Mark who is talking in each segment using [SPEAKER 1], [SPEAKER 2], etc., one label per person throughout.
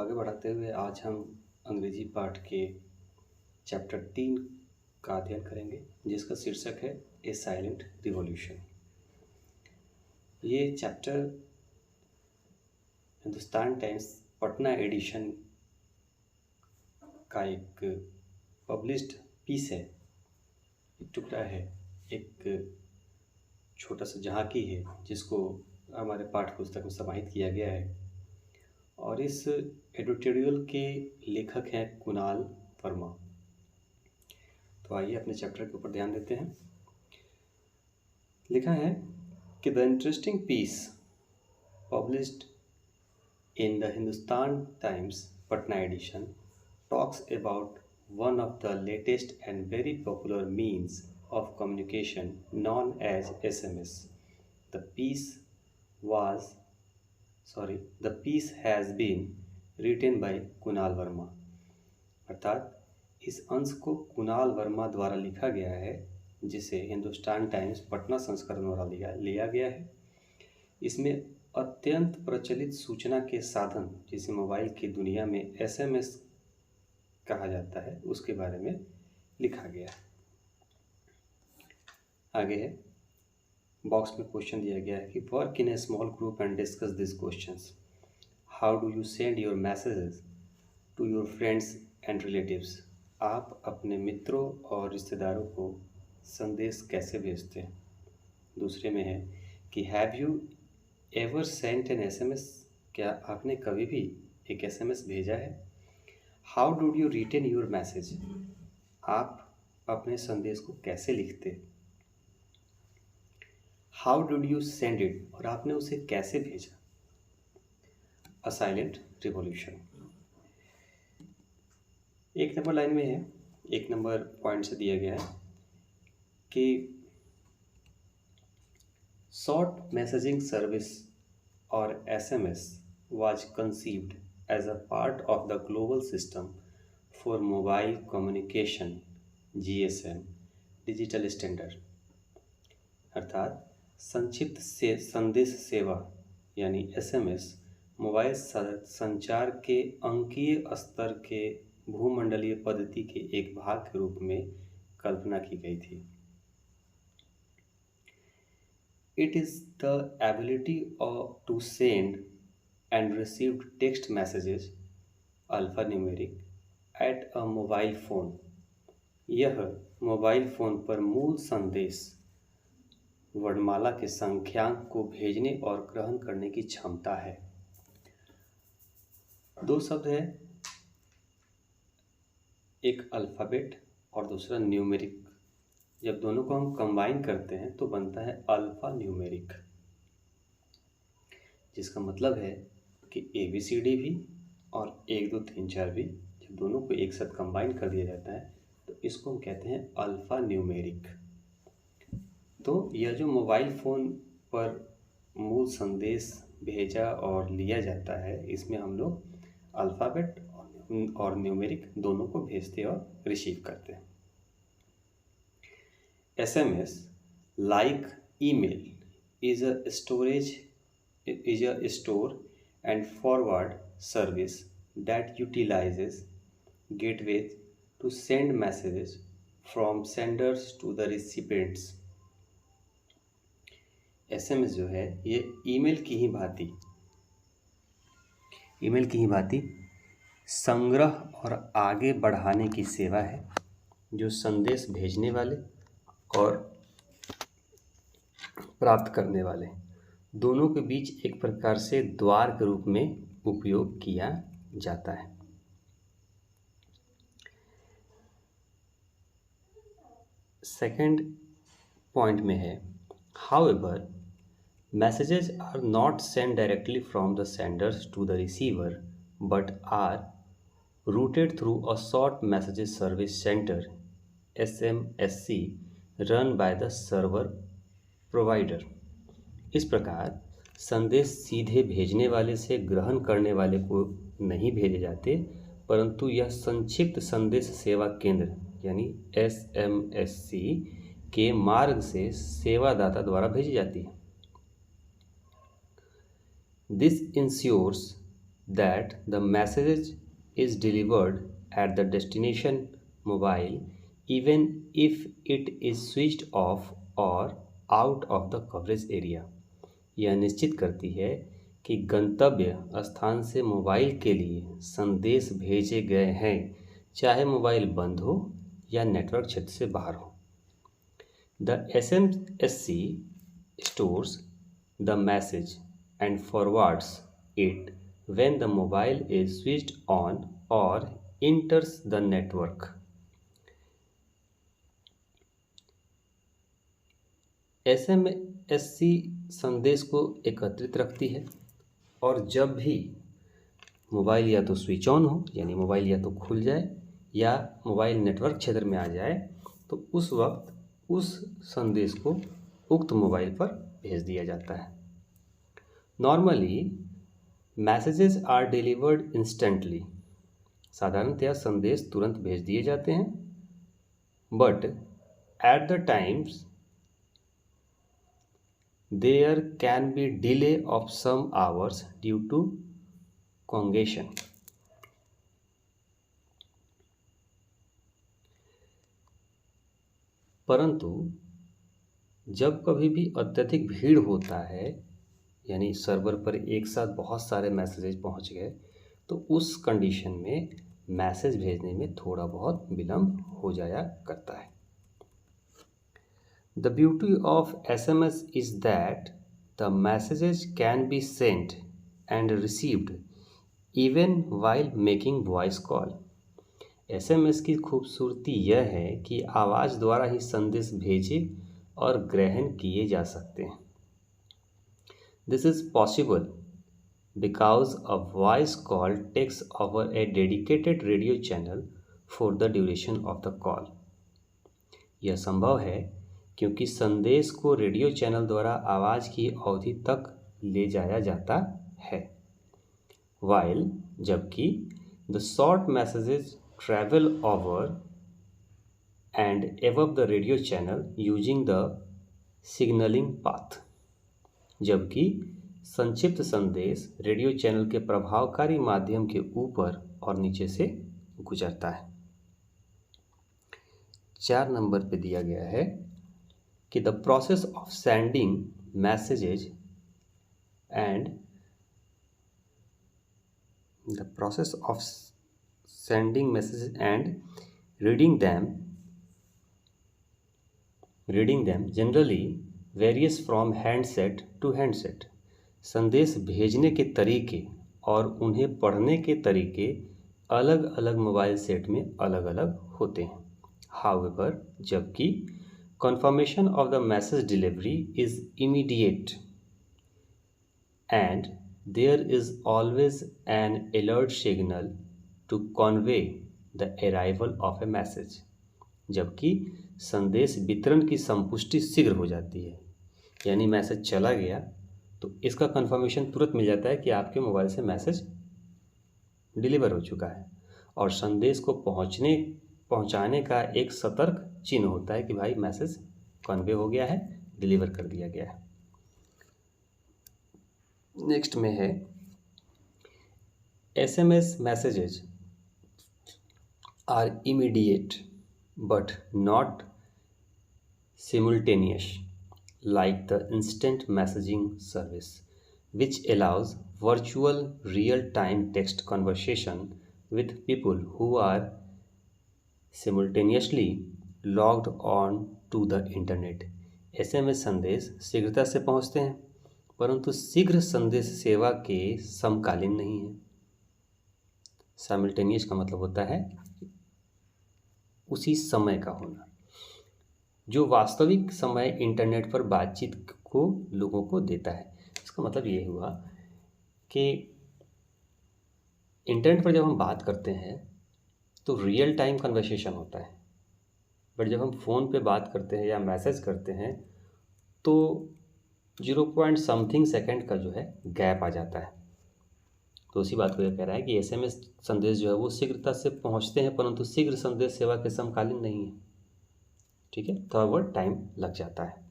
[SPEAKER 1] आगे बढ़ाते हुए आज हम अंग्रेजी पाठ के चैप्टर 3 का अध्ययन करेंगे, जिसका शीर्षक है ए साइलेंट रिवॉल्यूशन। ये chapter Hindustan Times Patna edition का एक पब्लिश्ड पीस है, एक टुकड़ा है, एक छोटा सा झांकी है जिसको हमारे पाठ्य पुस्तक में समाहित किया गया है। और इस एडिटोरियल के लेखक हैं कुणाल वर्मा। तो आइए अपने चैप्टर के ऊपर ध्यान देते हैं। लिखा है कि the interesting piece published in the Hindustan Times Patna edition talks about one of the latest and very popular means of communication known as SMS. The piece has been written by Kunal Verma. अर्थात इस अंश को कुणाल वर्मा द्वारा लिखा गया है, जिसे Hindustan Times Patna संस्करण द्वारा लिया गया है। इसमें अत्यंत प्रचलित सूचना के साधन, जिसे मोबाइल की दुनिया में SMS कहा जाता है, उसके बारे में लिखा गया है। आगे है, बॉक्स में क्वेश्चन दिया गया है कि work in a small group and discuss this questions. How do you send your messages to your friends and relatives. आप अपने मित्रों और रिश्तेदारों को संदेश कैसे भेजते हैं। दूसरे में है कि have you ever sent an SMS। क्या आपने कभी भी एक SMS भेजा है। How did you written your message. आप अपने संदेश को कैसे लिखते। How did you send it, और आपने उसे कैसे भेजा। A silent revolution. एक नंबर लाइन में है, एक नंबर पॉइंट से दिया गया है कि शॉर्ट मैसेजिंग सर्विस और SMS was conceived as a part of the global system for mobile communication GSM digital standard. अर्थात संक्षिप्त से संदेश सेवा यानी SMS मोबाइल संचार के अंकीय स्तर के भूमंडलीय पद्धति के एक भाग के रूप में कल्पना की गई थी। It is the ability to send and receive text messages alphanumeric at a mobile phone। यह मोबाइल फोन पर मूल संदेश वर्णमाला के संख्यांक को भेजने और ग्रहण करने की क्षमता है। दो शब्द है, एक अल्फ़ाबेट और दूसरा न्यूमेरिक। जब दोनों को हम कंबाइन करते हैं तो बनता है अल्फ़ा न्यूमेरिक, जिसका मतलब है कि ABCD भी और 1 2 3 4 भी जब दोनों को एक साथ कंबाइन कर दिया जाता है तो इसको हम कहते हैं अल्फ़ा न्यूमेरिक। तो यह जो मोबाइल फ़ोन पर मूल संदेश भेजा और लिया जाता है, इसमें हम लोग अल्फ़ाबेट और न्यूमेरिक दोनों को भेजते और रिसीव करते हैं। SMS like email is a store and forward service that utilizes gateways to send messages from senders to the recipients। SMS जो है ये ईमेल की ही भांति संग्रह और आगे बढ़ाने की सेवा है, जो संदेश भेजने वाले और प्राप्त करने वाले दोनों के बीच एक प्रकार से द्वार के रूप में उपयोग किया जाता है। सेकंड पॉइंट में है, however messages are not send directly from the senders to the receiver but are routed through a short messages service centre SMSC run by the server provider. इस प्रकार संदेश सीधे भेजने वाले से ग्रहण करने वाले को नहीं भेजे जाते, परंतु यह संक्षिप्त संदेश सेवा केंद्र यानी SMSC के मार्ग से सेवादाता द्वारा भेजी जाती है। This ensures that the message is delivered at the destination mobile even if it is switched off or out of the coverage area। यह निश्चित करती है कि गंतव्य स्थान से मोबाइल के लिए संदेश भेजे गए हैं, चाहे मोबाइल बंद हो या नेटवर्क क्षेत्र से बाहर हो। The SMSC stores the message and forwards it when the mobile is switched on or enters the network। SMSC संदेश को एकत्रित रखती है और जब भी मोबाइल या तो स्विच ऑन हो यानी मोबाइल या तो खुल जाए या मोबाइल नेटवर्क क्षेत्र में आ जाए तो उस वक्त उस संदेश को उक्त मोबाइल पर भेज दिया जाता है। Normally messages are delivered instantly. साधारणतया संदेश तुरंत भेज दिए जाते हैं। But at the times there can be delay of some hours due to congestion. परंतु जब कभी भी अत्यधिक भीड़ होता है यानी सर्वर पर एक साथ बहुत सारे मैसेजेस पहुंच गए तो उस कंडीशन में मैसेज भेजने में थोड़ा बहुत विलंब हो जाया करता है। The beauty of SMS is that the messages can be sent and received even while making voice call. SMS की खूबसूरती यह है कि आवाज़ द्वारा ही संदेश भेजे और ग्रहण किए जा सकते हैं। This is possible because a voice call takes over a dedicated radio channel for the duration of the call। यह संभव है क्योंकि संदेश को रेडियो चैनल द्वारा आवाज़ की अवधि तक ले जाया जाता है। While जबकि the short messages travel over and above the radio channel using the signaling path। जबकि संक्षिप्त संदेश रेडियो चैनल के प्रभावकारी माध्यम के ऊपर और नीचे से गुजरता है। 4 नंबर पे दिया गया है कि the process of sending messages and reading them generally varies from handset to handset। संदेश भेजने के तरीके और उन्हें पढ़ने के तरीके अलग अलग मोबाइल सेट में अलग अलग होते हैं। However, जबकि confirmation of the message delivery is immediate and there is always an alert signal to convey the arrival of a message। जबकि संदेश वितरण की संपुष्टि शीघ्र हो जाती है यानी मैसेज चला गया तो इसका कंफर्मेशन तुरंत मिल जाता है कि आपके मोबाइल से मैसेज डिलीवर हो चुका है और संदेश को पहुंचाने का एक सतर्क चिन्ह होता है कि भाई मैसेज कन्वे हो गया है, डिलीवर कर दिया गया है। नेक्स्ट में है SMS messages are immediate but not simultaneous like the instant messaging service, which allows virtual real-time text conversation with people who are simultaneously logged on to the internet। SMS संदेश शीघ्रता से पहुंचते हैं परंतु शीघ्र संदेश सेवा के समकालीन नहीं है। साइमल्टेनियस का मतलब होता है उसी समय का होना, जो वास्तविक समय इंटरनेट पर बातचीत को लोगों को देता है। इसका मतलब ये हुआ कि इंटरनेट पर जब हम बात करते हैं तो रियल टाइम कन्वर्सेशन होता है, बट जब हम फ़ोन पे बात करते हैं या मैसेज करते हैं तो 0 समथिंग सेकेंड का जो है गैप आ जाता है। तो उसी बात को यह कह रहा है कि SMS संदेश जो है वो शीघ्रता से पहुंचते हैं परंतु शीघ्र संदेश सेवा के समकालीन नहीं है। ठीक है, थोड़ा बहुत टाइम लग जाता है।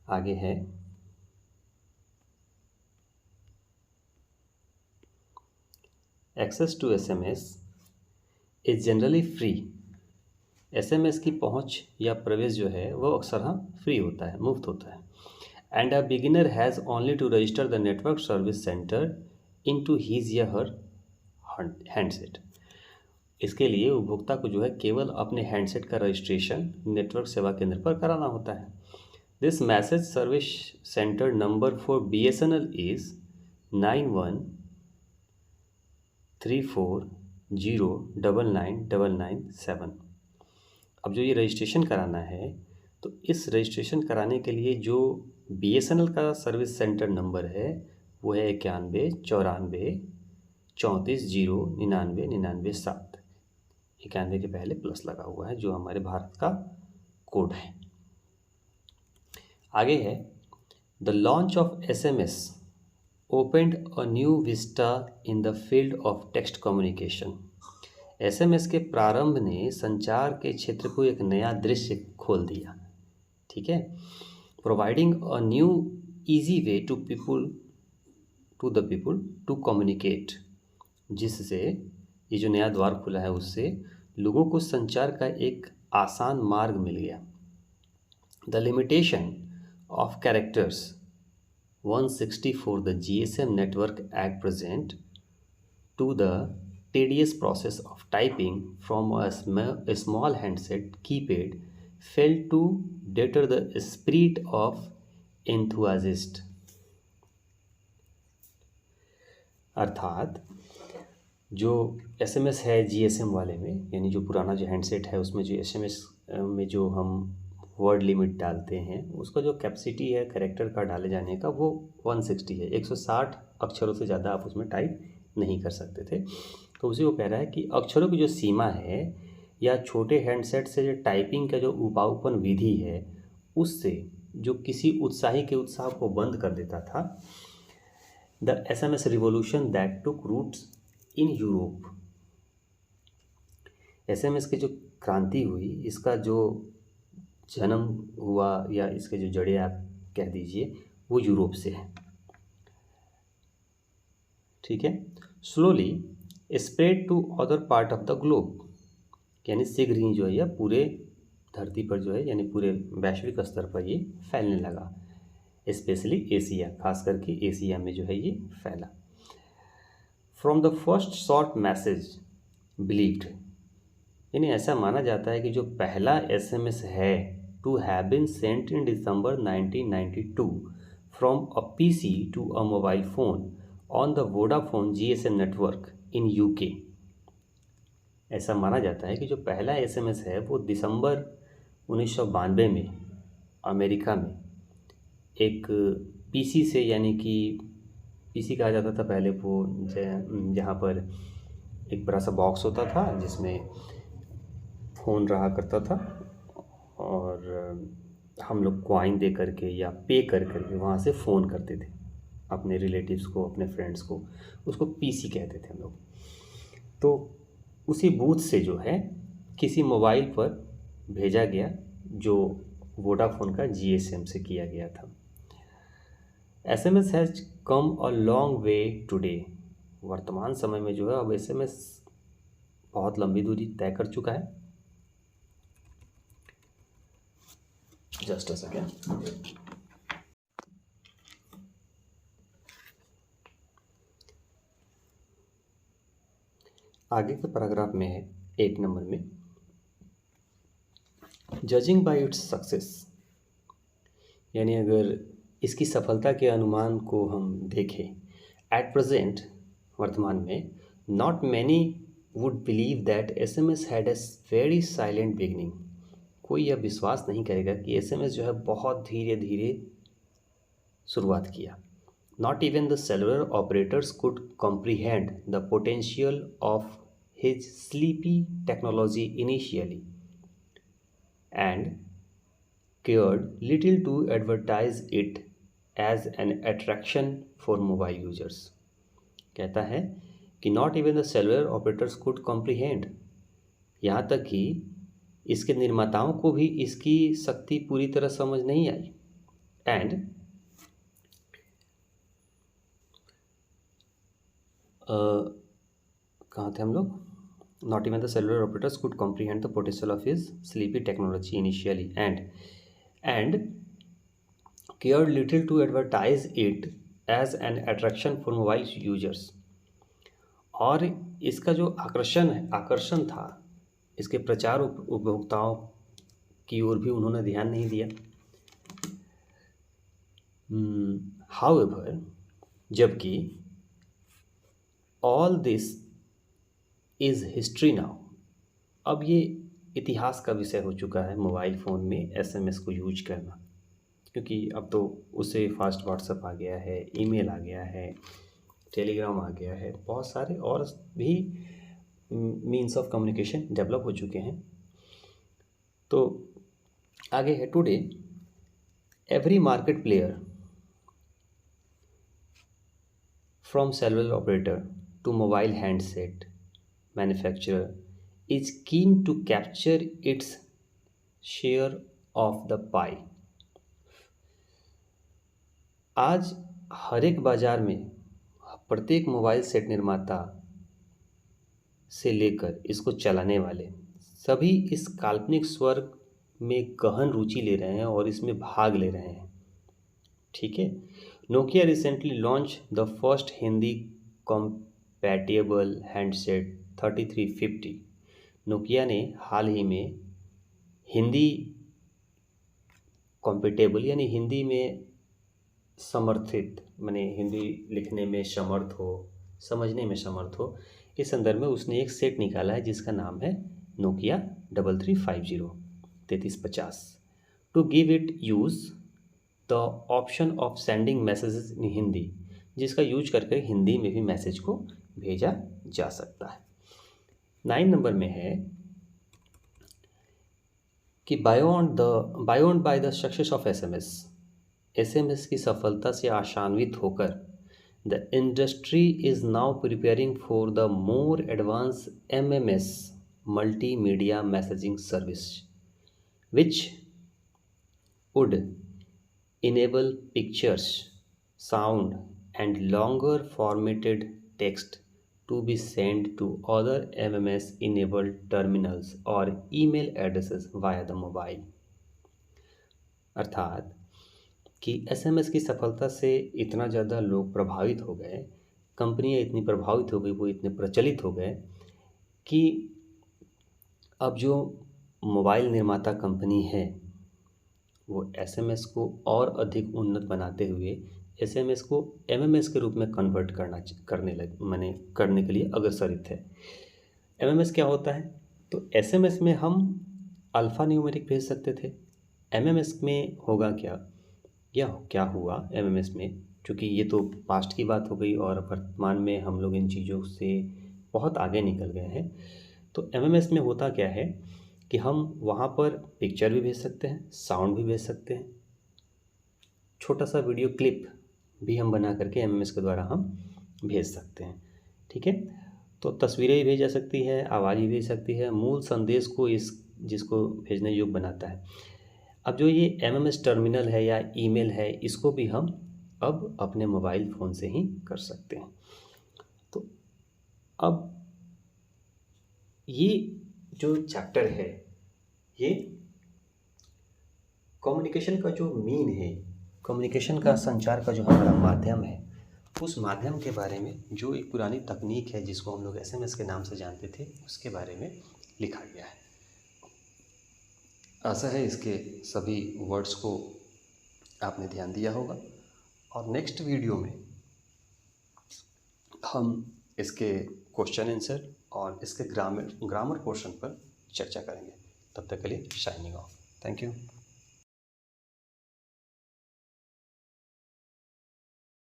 [SPEAKER 1] आगे है access to SMS is generally free. SMS की पहुंच या प्रवेश जो है वो अक्सर फ्री होता है, मुफ्त होता है। And a beginner has only to register the network service centre in to his या हर हैंडसेट। इसके लिए उपभोक्ता को जो है केवल अपने हैंडसेट का रजिस्ट्रेशन नेटवर्क सेवा केंद्र पर कराना होता है। This message service centre number for BSNL is 9134099997। अब जो ये रजिस्ट्रेशन कराना है, तो इस रजिस्ट्रेशन कराने के लिए जो BSNL का सर्विस सेंटर नंबर है वो है 919434099997। 91 के पहले प्लस लगा हुआ है जो हमारे भारत का कोड है। आगे है the launch of SMS opened a new Vista in the field of text communication. SMS के प्रारंभ ने संचार के क्षेत्र को एक नया दृश्य खोल दिया। ठीक है, providing a new easy way to the people to communicate, जिससे ये जो नया द्वार खुला है उससे लोगों को संचार का एक आसान मार्ग मिल गया। The limitation of characters 164 the GSM network at present to the tedious process of typing from a small handset keypad failed to deter the spirit of enthusiast। अर्थात जो SMS है GSM वाले में, यानी जो पुराना जो हैंडसेट है उसमें जो SMS में जो हम वर्ड लिमिट डालते हैं उसका जो कैपेसिटी है कैरेक्टर का डाले जाने का वो 160 है। 160 अक्षरों से ज़्यादा आप उसमें टाइप नहीं कर सकते थे। तो उसी को कह रहा है कि अक्षरों की जो सीमा है या छोटे हैंडसेट से जो टाइपिंग का जो उपाउपन विधि है उससे जो किसी उत्साही के उत्साह को बंद कर देता था। The SMS revolution that took roots in Europe. SMS की जो क्रांति हुई, इसका जो जन्म हुआ या इसके जो जड़ें आप कह दीजिए वो यूरोप से है। ठीक है, slowly spread to other part of the globe, यानी शीघ्र ही जो है यह पूरे धरती पर जो है यानी पूरे वैश्विक स्तर पर ये फैलने लगा। स्पेशली एशिया, खास करके एशिया में जो है ये फैला। From the first short message believed, यानी ऐसा माना जाता है कि जो पहला SMS है to have been sent in December 1992 from a PC to a mobile phone on the Vodafone GSM network in UK। ऐसा माना जाता है कि जो पहला SMS है वो दिसंबर 1992 में अमेरिका में एक PC से, यानी कि PC कहा जाता था पहले वो, जहाँ पर एक बड़ा सा बॉक्स होता था जिसमें फ़ोन रहा करता था और हम लोग कॉइन दे करके या पे कर करके वहाँ से फ़ोन करते थे अपने रिलेटिव्स को, अपने फ्रेंड्स को। उसको PC कहते थे हम लोग। तो उसी बूथ से जो है किसी मोबाइल पर भेजा गया जो वोडाफोन का GSM से किया गया था। SMS has come a long way today. वर्तमान समय में जो है अब SMS बहुत लंबी दूरी तय कर चुका है। Just a second. आगे के पैराग्राफ में है 8 नंबर में, जजिंग बाय इट्स सक्सेस, यानी अगर इसकी सफलता के अनुमान को हम देखें, एट प्रेजेंट वर्तमान में, not many would believe that SMS had a very silent beginning. कोई यह विश्वास नहीं करेगा कि SMS जो है बहुत धीरे धीरे शुरुआत किया। Not even the cellular operators could comprehend the potential of his sleepy technology initially and cared little to advertise it as an attraction for mobile users। कहता है कि not even the cellular operators could comprehend, यहाँ तक कि इसके निर्माताओं को भी इसकी शक्ति पूरी तरह समझ नहीं आई। एंड कहाँ थे हम लोग? Not even the cellular operators could comprehend the potential of his sleepy technology initially and cared little to advertise it as an attraction for mobile users. और इसका जो आकर्षण था, इसके प्रचार उपभोक्ताओं की ओर भी उन्होंने ध्यान नहीं दिया। हाउएवर, जबकि all this is history now, अब ये इतिहास का विषय हो चुका है मोबाइल फ़ोन में एसएमएस को यूज करना, क्योंकि अब तो उससे फास्ट व्हाट्सएप आ गया है, ईमेल आ गया है, टेलीग्राम आ गया है, बहुत सारे और भी मीन्स ऑफ कम्युनिकेशन डेवलप हो चुके हैं। तो आगे है, today every market player from cellular operator to mobile handset manufacturer is keen to capture its share of the pie। आज हर एक बाजार में प्रत्येक मोबाइल सेट निर्माता से लेकर इसको चलाने वाले सभी इस काल्पनिक स्वर्ग में गहन रुचि ले रहे हैं और इसमें भाग ले रहे हैं। ठीक है। Nokia recently launch the first Hindi compatible handset 3350। Nokia ने हाल ही में हिंदी कॉम्पेटेबल यानी हिंदी में समर्थित, माने हिंदी लिखने में समर्थ हो, समझने में समर्थ हो, इस संदर्भ में उसने एक सेट निकाला है जिसका नाम है Nokia 3350 to give it use the option of sending messages in Hindi, जिसका यूज करके हिंदी में भी मैसेज को भेजा जा सकता है। 9 नंबर में है कि beyond by the success of SMS की सफलता से आशान्वित होकर the industry is now preparing for the more advance MMS multimedia messaging service which would enable pictures, sound and longer formatted text to be sent to other MMS enabled terminals or email addresses via the mobile। अर्थात कि SMS की सफलता से इतना ज़्यादा लोग प्रभावित हो गए, कंपनियां इतनी प्रभावित हो गई, वो इतने प्रचलित हो गए कि अब जो मोबाइल निर्माता कंपनी है वो एसएमएस को और अधिक उन्नत बनाते हुए एसएमएस को एमएमएस के रूप में कन्वर्ट करने के लिए अग्रसरित है। एमएमएस क्या होता है? तो एसएमएस में हम अल्फ़ा न्यूमेरिक भेज सकते थे, एमएमएस में होगा क्या हुआ एमएमएस में, क्योंकि ये तो पास्ट की बात हो गई और वर्तमान में हम लोग इन चीज़ों से बहुत आगे निकल गए हैं। तो एमएमएस में होता क्या है कि हम वहाँ पर पिक्चर भी भेज सकते हैं, साउंड भी भेज सकते हैं, छोटा सा वीडियो क्लिप भी हम बना करके एमएमएस के द्वारा हम भेज सकते हैं। ठीक है। तो तस्वीरें भी भेज जा सकती है, आवाज़ भी भेज सकती है, मूल संदेश को जिसको भेजने योग्य बनाता है। अब जो ये एमएमएस टर्मिनल है या ईमेल है, इसको भी हम अब अपने मोबाइल फ़ोन से ही कर सकते हैं। तो अब ये जो चैप्टर है ये कम्युनिकेशन का जो मीन है, कम्युनिकेशन का संचार का जो हमारा माध्यम है, उस माध्यम के बारे में जो एक पुरानी तकनीक है जिसको हम लोग एसएमएस के नाम से जानते थे, उसके बारे में लिखा गया है। आशा है इसके सभी वर्ड्स को आपने ध्यान दिया होगा और नेक्स्ट वीडियो में हम इसके क्वेश्चन आंसर और इसके ग्रामर पोर्शन पर चर्चा करेंगे। तब तक के लिए साइनिंग ऑफ। Thank you.